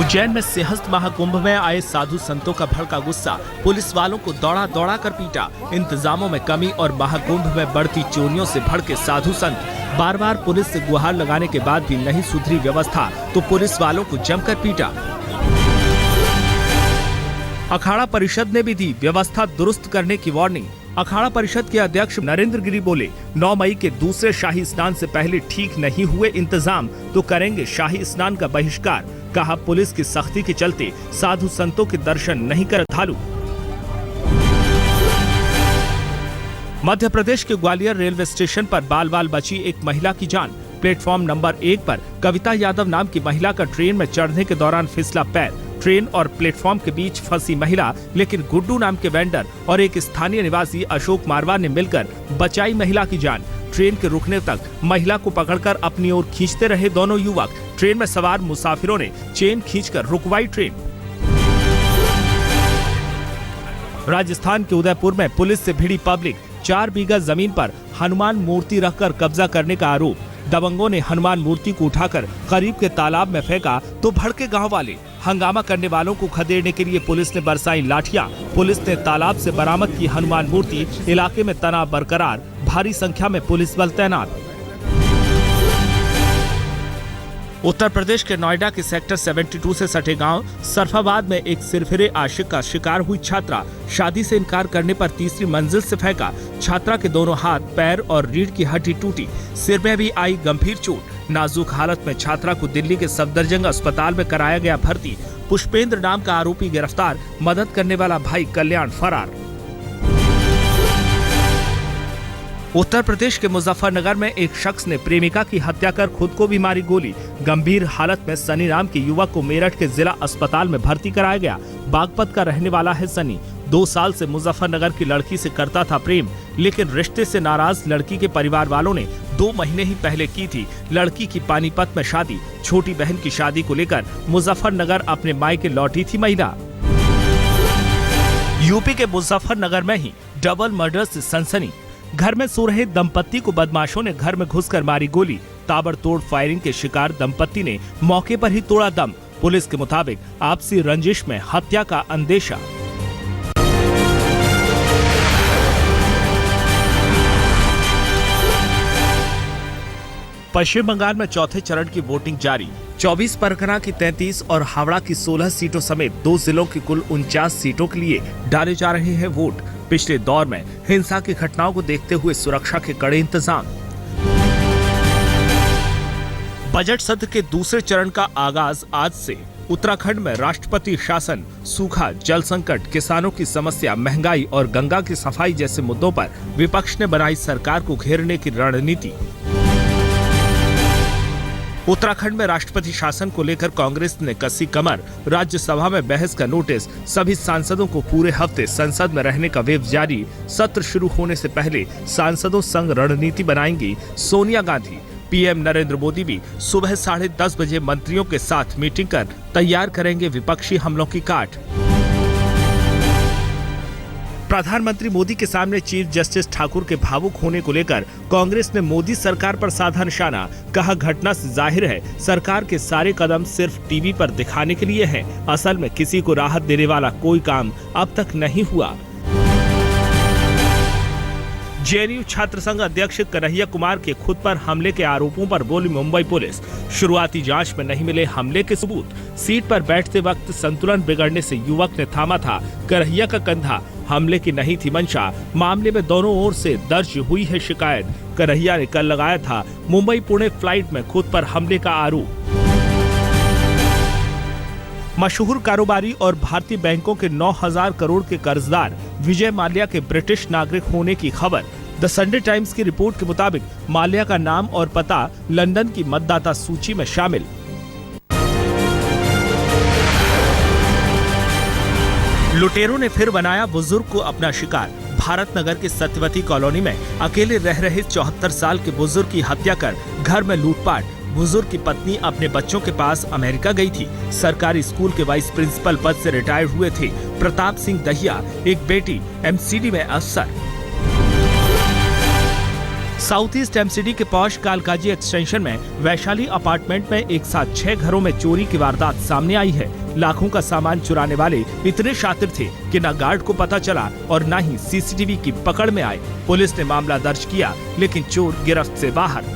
उज्जैन में सिंहस्थ महाकुंभ में आए साधु संतों का भड़का गुस्सा, पुलिस वालों को दौड़ा दौड़ा कर पीटा। इंतजामों में कमी और महाकुंभ में बढ़ती चोरियों से भड़के साधु संत। बार बार पुलिस से गुहार लगाने के बाद भी नहीं सुधरी व्यवस्था तो पुलिस वालों को जमकर पीटा। अखाड़ा परिषद ने भी दी व्यवस्था दुरुस्त करने की वार्निंग। अखाड़ा परिषद के अध्यक्ष नरेंद्र गिरी बोले, 9 मई के दूसरे शाही स्नान से पहले ठीक नहीं हुए इंतजाम तो करेंगे शाही स्नान का बहिष्कार। कहा, पुलिस की सख्ती के चलते साधु संतों के दर्शन नहीं कर श्रद्धालु। मध्य प्रदेश के ग्वालियर रेलवे स्टेशन पर बाल बाल बची एक महिला की जान। प्लेटफॉर्म नंबर 1 पर कविता यादव नाम की महिला का ट्रेन में चढ़ने के दौरान फिसला पैर। ट्रेन और प्लेटफॉर्म के बीच फंसी महिला, लेकिन गुड्डू नाम के वेंडर और एक स्थानीय निवासी अशोक मारवार ने मिलकर बचाई महिला की जान। ट्रेन के रुकने तक महिला को पकड़कर अपनी ओर खींचते रहे दोनों युवक। ट्रेन में सवार मुसाफिरों ने चेन खींचकर रुकवाई ट्रेन। राजस्थान के उदयपुर में पुलिस से भिड़ी पब्लिक। 4 बीघा जमीन पर हनुमान मूर्ति रखकर कब्जा करने का आरोप। दबंगों ने हनुमान मूर्ति को उठाकर करीब के तालाब में फेंका तो भड़के गांव वाले। हंगामा करने वालों को खदेड़ने के लिए पुलिस ने बरसाई लाठियां। पुलिस ने तालाब से बरामद की हनुमान मूर्ति। इलाके में तनाव बरकरार, भारी संख्या में पुलिस बल तैनात। उत्तर प्रदेश के नोएडा के सेक्टर 72 से सटे गांव सरफाबाद में एक सिरफिरे आशिक का शिकार हुई छात्रा। शादी से इनकार करने पर तीसरी मंजिल से फेंका। छात्रा के दोनों हाथ, पैर और रीढ़ की हड्डी टूटी। सिर में भी आई गंभीर चोट। नाजुक हालत में छात्रा को दिल्ली के सफदरजंग अस्पताल में कराया गया भर्ती। पुष्पेंद्र नाम का आरोपी गिरफ्तार। मदद करने वाला भाई कल्याण फरार। उत्तर प्रदेश के मुजफ्फरनगर में एक शख्स ने प्रेमिका की हत्या कर खुद को भी मारी गोली। गंभीर हालत में सनी नाम के युवक को मेरठ के जिला अस्पताल में भर्ती कराया गया। बागपत का रहने वाला है सनी। 2 साल से मुजफ्फरनगर की लड़की से करता था प्रेम, लेकिन रिश्ते से नाराज लड़की के परिवार वालों ने 2 महीने ही पहले की थी लड़की की पानीपत में शादी। छोटी बहन की शादी को लेकर मुजफ्फरनगर अपने मायके लौटी थी महिला। यूपी के मुजफ्फरनगर में ही डबल मर्डर से सनसनी। घर में सो रहे दंपत्ति को बदमाशों ने घर में घुसकर मारी गोली। ताबड़तोड़ फायरिंग के शिकार दंपत्ति ने मौके पर ही तोड़ा दम। पुलिस के मुताबिक आपसी रंजिश में हत्या का अंदेशा। पश्चिम बंगाल में चौथे चरण की वोटिंग जारी। 24 परगना की 33 और हावड़ा की 16 सीटों समेत 2 जिलों की कुल 49 सीटों के लिए डाले जा रहे हैं वोट। पिछले दौर में हिंसा की घटनाओं को देखते हुए सुरक्षा के कड़े इंतजाम। बजट सत्र के दूसरे चरण का आगाज आज से। उत्तराखंड में राष्ट्रपति शासन, सूखा, जल संकट, किसानों की समस्या, महंगाई और गंगा की सफाई जैसे मुद्दों पर विपक्ष ने बनाई सरकार को घेरने की रणनीति। उत्तराखंड में राष्ट्रपति शासन को लेकर कांग्रेस ने कसी कमर। राज्यसभा में बहस का नोटिस। सभी सांसदों को पूरे हफ्ते संसद में रहने का व्हिप जारी। सत्र शुरू होने से पहले सांसदों संग रणनीति बनाएंगी सोनिया गांधी। पीएम नरेंद्र मोदी भी सुबह 10:30 बजे मंत्रियों के साथ मीटिंग कर तैयार करेंगे विपक्षी हमलों की काट। प्रधानमंत्री मोदी के सामने चीफ जस्टिस ठाकुर के भावुक होने को लेकर कांग्रेस ने मोदी सरकार पर साधा निशाना। कहा, घटना से जाहिर है सरकार के सारे कदम सिर्फ टीवी पर दिखाने के लिए हैं। असल में किसी को राहत देने वाला कोई काम अब तक नहीं हुआ। जेएनयू छात्र संघ अध्यक्ष कन्हैया कुमार के खुद पर हमले के आरोपों पर बोली मुंबई पुलिस। शुरुआती जांच में नहीं मिले हमले के सबूत। सीट पर बैठते वक्त संतुलन बिगड़ने से युवक ने थामा था कन्हैया का कंधा। हमले की नहीं थी मंशा। मामले में दोनों ओर से दर्ज हुई है शिकायत। कन्हैया ने कल लगाया था मुंबई पुणे फ्लाइट में खुद पर हमले का आरोप। मशहूर कारोबारी और भारतीय बैंकों के 9,000 करोड़ के कर्जदार विजय माल्या के ब्रिटिश नागरिक होने की खबर। द संडे टाइम्स की रिपोर्ट के मुताबिक माल्या का नाम और पता लंदन की मतदाता सूची में शामिल। लुटेरों ने फिर बनाया बुजुर्ग को अपना शिकार। भारत नगर के सत्यवती कॉलोनी में अकेले रह रहे 74 साल के बुजुर्ग की हत्या कर घर में लूटपाट। बुजुर्ग की पत्नी अपने बच्चों के पास अमेरिका गई थी। सरकारी स्कूल के वाइस प्रिंसिपल पद से रिटायर हुए थे प्रताप सिंह दहिया। एक बेटी एमसीडी में अफसर। साउथ ईस्ट एमसीडी के पॉश कालकाजी एक्सटेंशन में वैशाली अपार्टमेंट में एक साथ 6 घरों में चोरी की वारदात सामने आई है। लाखों का सामान चुराने वाले इतने शातिर थे कि न गार्ड को पता चला और न ही सीसीटीवी की पकड़ में आए। पुलिस ने मामला दर्ज किया, लेकिन चोर गिरफ्त से बाहर।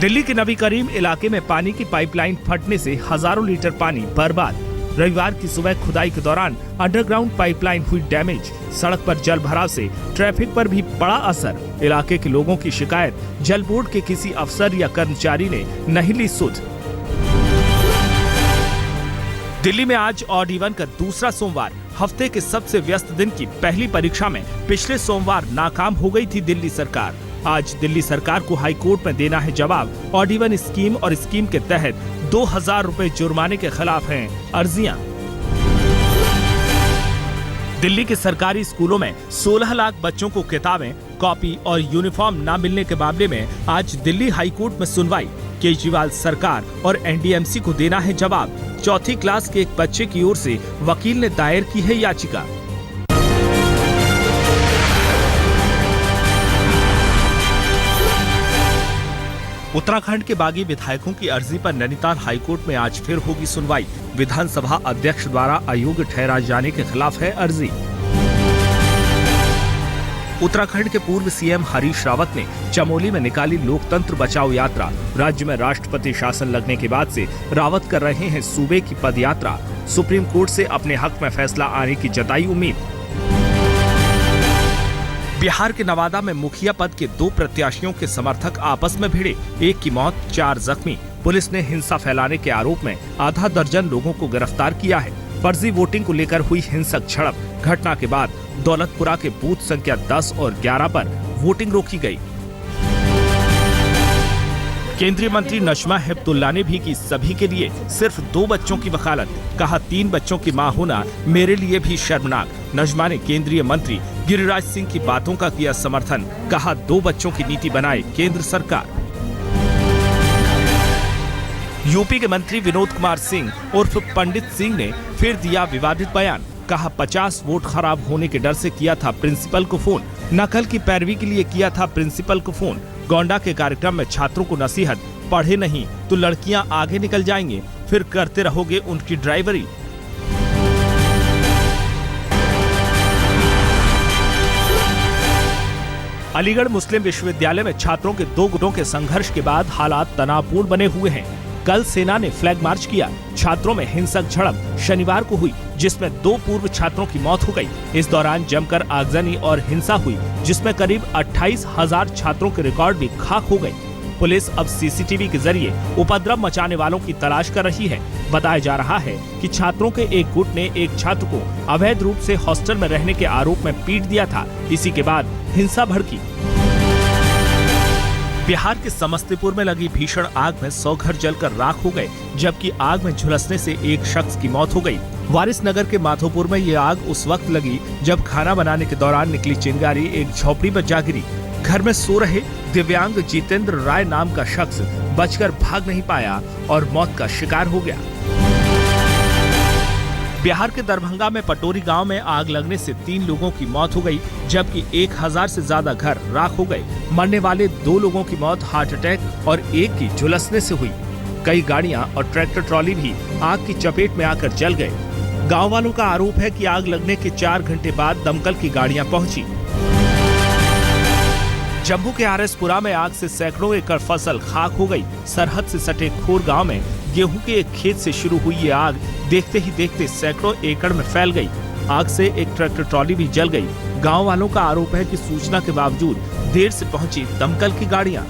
दिल्ली के नबी करीम इलाके में पानी की पाइपलाइन फटने से हजारों लीटर पानी बर्बाद। रविवार की सुबह खुदाई के दौरान अंडरग्राउंड पाइपलाइन हुई डैमेज। सड़क पर जल भराव से ट्रैफिक पर भी पड़ा असर। इलाके के लोगों की शिकायत जल बोर्ड के किसी अफसर या कर्मचारी ने नहीं ली सुध। दिल्ली में आज ऑड इवन का दूसरा सोमवार। हफ्ते के सबसे व्यस्त दिन की पहली परीक्षा में पिछले सोमवार नाकाम हो गई थी दिल्ली सरकार। आज दिल्ली सरकार को हाई कोर्ट में देना है जवाब। ऑड इवन स्कीम और स्कीम के तहत 2000 रुपए जुर्माने के खिलाफ हैं अर्जियां। दिल्ली के सरकारी स्कूलों में 16 लाख बच्चों को किताबें, कॉपी और यूनिफॉर्म न मिलने के मामले में आज दिल्ली हाई कोर्ट में सुनवाई। केजरीवाल सरकार और एनडीएमसी को देना है जवाब। चौथी क्लास के एक बच्चे की ओर से वकील ने दायर की है याचिका। उत्तराखंड के बागी विधायकों की अर्जी पर नैनीताल हाईकोर्ट में आज फिर होगी सुनवाई। विधानसभा अध्यक्ष द्वारा अयोग्य ठहराए जाने के खिलाफ है अर्जी। उत्तराखंड के पूर्व सीएम हरीश रावत ने चमोली में निकाली लोकतंत्र बचाओ यात्रा। राज्य में राष्ट्रपति शासन लगने के बाद से रावत कर रहे हैं सूबे की पदयात्रा। सुप्रीम कोर्ट से अपने हक में फैसला आने की जताई उम्मीद। बिहार के नवादा में मुखिया पद के 2 प्रत्याशियों के समर्थक आपस में भिड़े। एक की मौत, 4 जख्मी। पुलिस ने हिंसा फैलाने के आरोप में आधा दर्जन लोगों को गिरफ्तार किया है। फर्जी वोटिंग को लेकर हुई हिंसक झड़प। घटना के बाद दौलतपुरा के बूथ संख्या 10 और 11 पर वोटिंग रोकी गई। केंद्रीय मंत्री नजमा हेपतुल्ला ने भी की सभी के लिए सिर्फ 2 बच्चों की वकालत। कहा 3 बच्चों की मां होना मेरे लिए भी शर्मनाक। नजमा ने केंद्रीय मंत्री गिरिराज सिंह की बातों का किया समर्थन। कहा 2 बच्चों की नीति बनाए केंद्र सरकार। यूपी के मंत्री विनोद कुमार सिंह उर्फ पंडित सिंह ने फिर दिया विवादित बयान। कहा 50 वोट खराब होने के डर से किया था प्रिंसिपल को फोन। नकल की पैरवी के लिए किया था प्रिंसिपल को फोन। गोंडा के कार्यक्रम में छात्रों को नसीहत, पढ़े नहीं तो लड़कियां आगे निकल जाएंगे, फिर करते रहोगे उनकी ड्राइवरी। अलीगढ़ मुस्लिम विश्वविद्यालय में छात्रों के 2 गुटों के संघर्ष के बाद हालात तनावपूर्ण बने हुए हैं। कल सेना ने फ्लैग मार्च किया। छात्रों में हिंसक झड़प शनिवार को हुई, जिसमें 2 पूर्व छात्रों की मौत हो गई। इस दौरान जमकर आगजनी और हिंसा हुई, जिसमें करीब 28,000 छात्रों के रिकॉर्ड भी खाक हो गए। पुलिस अब सीसीटीवी के जरिए उपद्रव मचाने वालों की तलाश कर रही है। बताया जा रहा है कि छात्रों के एक गुट ने एक छात्र को अवैध रूप से हॉस्टल में रहने के आरोप में पीट दिया था। इसी के बाद हिंसा भड़की। बिहार के समस्तीपुर में लगी भीषण आग में 100 घर जलकर राख हो गए, जबकि आग में झुलसने से एक शख्स की मौत हो गई। वारिस नगर के माधोपुर में ये आग उस वक्त लगी जब खाना बनाने के दौरान निकली चिंगारी एक झोपड़ी पर जा गिरी। घर में सो रहे दिव्यांग जितेंद्र राय नाम का शख्स बचकर भाग नहीं पाया और मौत का शिकार हो गया। बिहार के दरभंगा में पटोरी गांव में आग लगने से 3 लोगों की मौत हो गई, जबकि 1000 से ज्यादा घर राख हो गए। मरने वाले 2 लोगों की मौत हार्ट अटैक और एक की झुलसने से हुई। कई गाड़ियां और ट्रैक्टर ट्रॉली भी आग की चपेट में आकर जल गए। गांव वालों का आरोप है कि आग लगने के 4 घंटे बाद दमकल की गाड़ियां पहुंची। जम्मू के आरएसपुरा में आग से सैकड़ों एकड़ फसल खाक हो गई। सरहद से सटे खोर गांव में गेहूं के एक खेत से शुरू हुई ये आग देखते ही देखते सैकड़ों एकड़ में फैल गई। आग से एक ट्रैक्टर ट्रॉली भी जल गई। गांव वालों का आरोप है कि सूचना के बावजूद देर से पहुंची दमकल की गाड़ियां।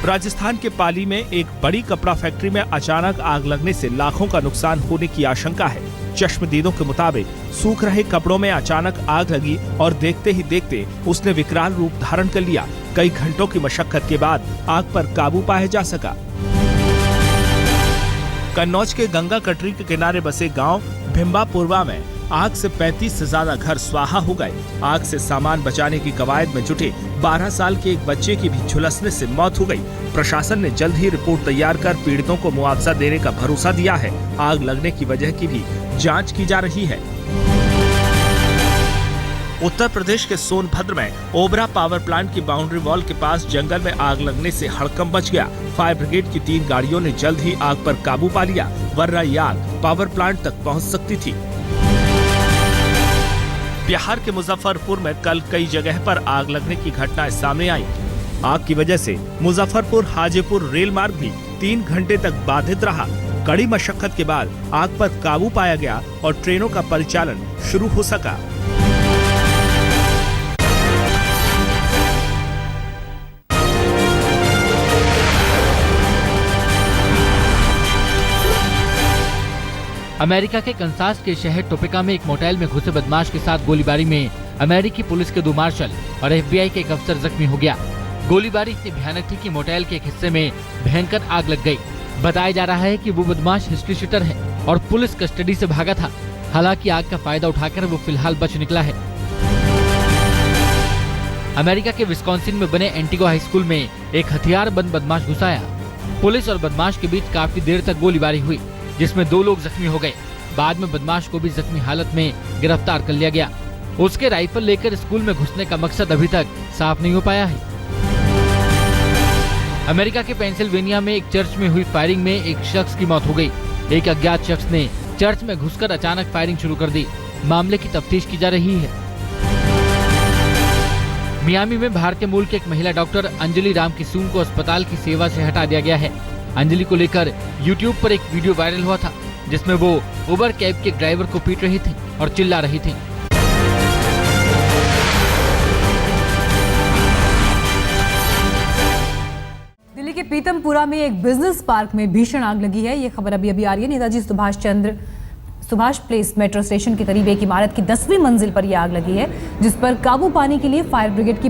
राजस्थान के पाली में एक बड़ी कपड़ा फैक्ट्री में अचानक आग लगने से लाखों का नुकसान होने की आशंका है। चश्मदीदों के मुताबिक सूख रहे कपड़ों में अचानक आग लगी और देखते ही देखते उसने विकराल रूप धारण कर लिया। कई घंटों की मशक्कत के बाद आग पर काबू पाया जा सका। कन्नौज के गंगा कटरी के किनारे बसे गांव भिम्बापुरवा में आग से 35 से ज्यादा घर स्वाहा हो गए। आग से सामान बचाने की कवायद में जुटे 12 साल के एक बच्चे की भी झुलसने से मौत हो गई। प्रशासन ने जल्द ही रिपोर्ट तैयार कर पीड़ितों को मुआवजा देने का भरोसा दिया है। आग लगने की वजह की भी जांच की जा रही है। उत्तर प्रदेश के सोनभद्र में ओबरा पावर प्लांट की बाउंड्री वॉल के पास जंगल में आग लगने से हड़कंप मच गया। फायर ब्रिगेड की 3 गाड़ियों ने जल्द ही आग पर काबू पा लिया, वरना ये आग पावर प्लांट तक पहुंच सकती थी। बिहार के मुजफ्फरपुर में कल कई जगह पर आग लगने की घटनाएं सामने आई। आग की वजह से मुजफ्फरपुर हाजीपुर रेल मार्ग भी 3 घंटे तक बाधित रहा। कड़ी मशक्कत के बाद आग पर काबू पाया गया और ट्रेनों का परिचालन शुरू हो सका। अमेरिका के कंसास के शहर टोपिका में एक मोटेल में घुसे बदमाश के साथ गोलीबारी में अमेरिकी पुलिस के 2 मार्शल और FBI के एक अफसर जख्मी हो गया। गोलीबारी इतनी भयानक थी कि मोटेल के एक हिस्से में भयंकर आग लग गई। बताया जा रहा है कि वो बदमाश हिस्ट्री शीटर है और पुलिस कस्टडी से भागा था। हालांकि आग का फायदा उठाकर वो फिलहाल बच निकला है। अमेरिका के विस्कॉन्सिन में बने एंटिगो हाई स्कूल में एक हथियारबंद बदमाश घुस आया। पुलिस और बदमाश के बीच काफी देर तक गोलीबारी हुई, जिसमें 2 लोग जख्मी हो गए। बाद में बदमाश को भी जख्मी हालत में गिरफ्तार कर लिया गया। उसके राइफल लेकर स्कूल में घुसने का मकसद अभी तक साफ नहीं हो पाया है। अमेरिका के पेंसिल्वेनिया में एक चर्च में हुई फायरिंग में एक शख्स की मौत हो गई। एक अज्ञात शख्स ने चर्च में घुसकर अचानक फायरिंग शुरू कर दी। मामले की तफ्तीश की जा रही है। मियामी में भारतीय मूल की एक महिला डॉक्टर अंजलि रामकिसून को अस्पताल की सेवा से हटा दिया गया है। अंजलि को लेकर YouTube पर एक वीडियो वायरल हुआ था, जिसमें वो उबर कैब के ड्राइवर को पीट रही थी और चिल्ला रही थी। दिल्ली के पीतमपुरा में एक बिजनेस पार्क में भीषण आग लगी है। ये खबर अभी आ रही है। Netaji Subhash place metro station के करीब एक इमारत की 10वीं मंजिल पर यह आग लगी है, जिस पर काबू पाने के लिए फायर ब्रिगेड की